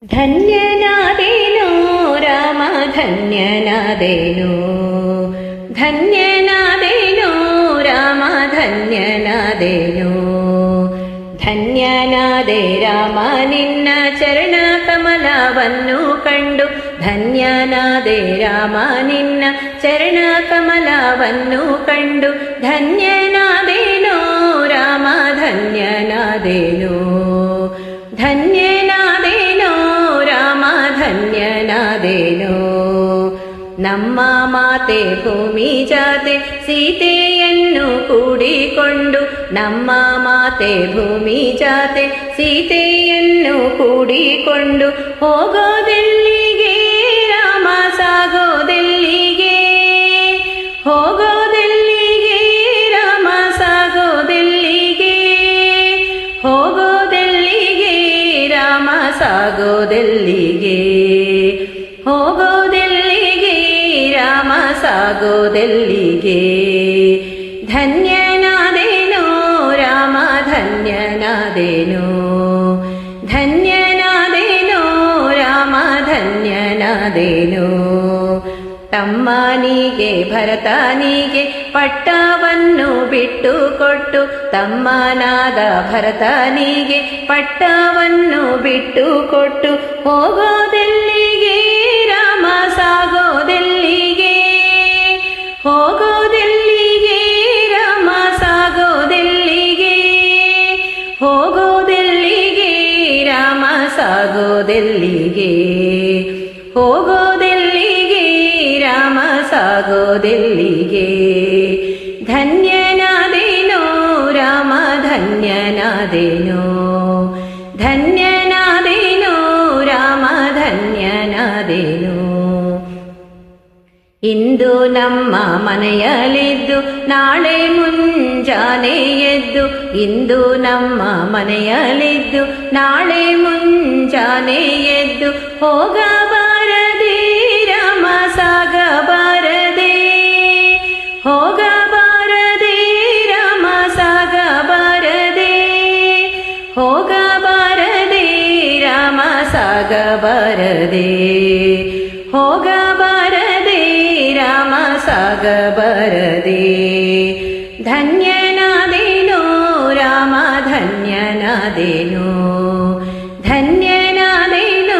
ಧನ್ಯನಾದೇನೋ ರಾಮ ಧನ್ಯನಾದೇನೋ ಧನ್ಯನಾದೇನೋ ರಾಮ ಧನ್ಯನಾದೇನೋ ಧನ್ಯನಾದೆ ರಾಮ ನಿನ್ನ ಚರಣ ಕಮಲವನ್ನು ಕಂಡು ಧನ್ಯನಾದೆ ರಾಮ ನಿನ್ನ ಚರಣ ಕಮಲವನ್ನು ಕಂಡು ಧನ್ಯನಾದೇನೋ ರಾಮ ಧನ್ಯನಾದೇನೋ ಧನ್ಯನಾದೇನೋ ರಾಮ ಧನ್ಯನಾದೇನೋ ನಮ್ಮ ಮಾತೆ ಭೂಮಿ ಜಾತೆ ಸೀತೆಯನ್ನು ಕೂಡಿಕೊಂಡು ನಮ್ಮ ಮಾತೆ ಭೂಮಿ ಜಾತೆ ಸೀತೆಯನ್ನು ಕೂಡಿಕೊಂಡು ಹೋಗೋದೆಲ್ಲಿಗೆ ರಾಮ ಸಾಗೋದೆಲ್ಲಿಗೆ ಹೋಗೋದೆಲ್ಲಿಗೆ ರಾಮ ಸಾಗೋದೆಲ್ಲಿಗೆ ಹೋಗೋದೆಲ್ಲಿಗೆ ರಾಮ ಸಾಗೋದೆಲ್ಲಿಗೆ ಹೋಗೋದೆಲ್ಲಿಗೆ ರಾಮ ಸಾಗೋದೆಲ್ಲಿಗೆ ಧನ್ಯನಾದೇನೋ ರಾಮ ಧನ್ಯನಾದೇನೋ ಧನ್ಯನಾದೇನೋ ರಾಮ ಧನ್ಯನಾದೇನೋ ತಮ್ಮನಿಗೆ ಭರತನಿಗೆ ಪಟ್ಟವನ್ನು ಬಿಟ್ಟು ಕೊಟ್ಟು ತಮ್ಮನಾದ ಭರತನಿಗೆ ಪಟ್ಟವನ್ನು ಬಿಟ್ಟು ಕೊಟ್ಟು ಹೋಗೋದೆಲ್ಲಿಗೆ ರಾಮ ಸಾಗೋದೆಲ್ಲಿಗೆ ಹೋಗೋದೆಲ್ಲಿಗೆ ರಾಮ ಸಾಗೋದೆಲ್ಲಿಗೆ ಹೋಗೋದೆಲ್ಲಿಗೆ ರಾಮ ಸಾಗೋದೆಲ್ಲಿಗೆ ಹೋಗೋದೆಲ್ಲಿಗೆ ರಾಮ ಸಾಗೋದೆಲ್ಲಿಗೆ ಧನ್ಯನಾದೇನೋ ರಾಮ ಧನ್ಯನಾದೇನೋ ಧನ್ಯನಾದೇನೋ ರಾಮ ಧನ್ಯನಾದೇನೋ ಇಂದು ನಮ್ಮ ಮನೆಯಲ್ಲಿದ್ದು ನಾಳೆ ಮುಂಜಾನೆ ಎದ್ದು ಇಂದು ನಮ್ಮ ಮನೆಯಲ್ಲಿದ್ದು ನಾಳೆ ಮುಂಜಾನೆ ಎದ್ದು ಹೋಗಬಾರದೆ ರಾಮ ಸಾಗಬಾರದೆ ಹೋಗಬಾರದೆ ರಾಮ ಸಾಗಬಾರದೆ ಹೋಗಬಾರದೆ ರಾಮ ಸಾಗಬಾರದೆ ಹೋಗಬಾರದೆ ರಾಮ ಸಾಗಬಾರದೆ ಧನ್ಯನಾದೇನೋ ರಾಮ ಧನ್ಯನಾದೇನೋ ಧನ್ಯನಾದೇನೋ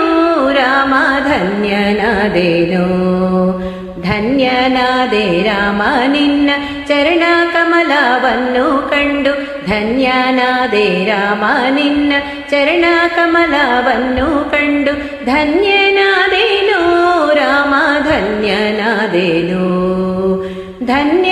ರಾಮ ಧನ್ಯನಾದೇನೋ ಧನ್ಯನಾದೆ ರಾಮ ನಿನ್ನ ಚರಣ ಕಮಲವನ್ನು ಕಂಡು ಧನ್ಯನಾದೆ ರಾಮ ನಿನ್ನ ಚರಣ ಕಮಲವನ್ನು ಕಂಡು ಧನ್ಯನಾದೇನೋ ರಾಮ ಧನ್ಯನಾದೇನೋ ಧನ್ಯ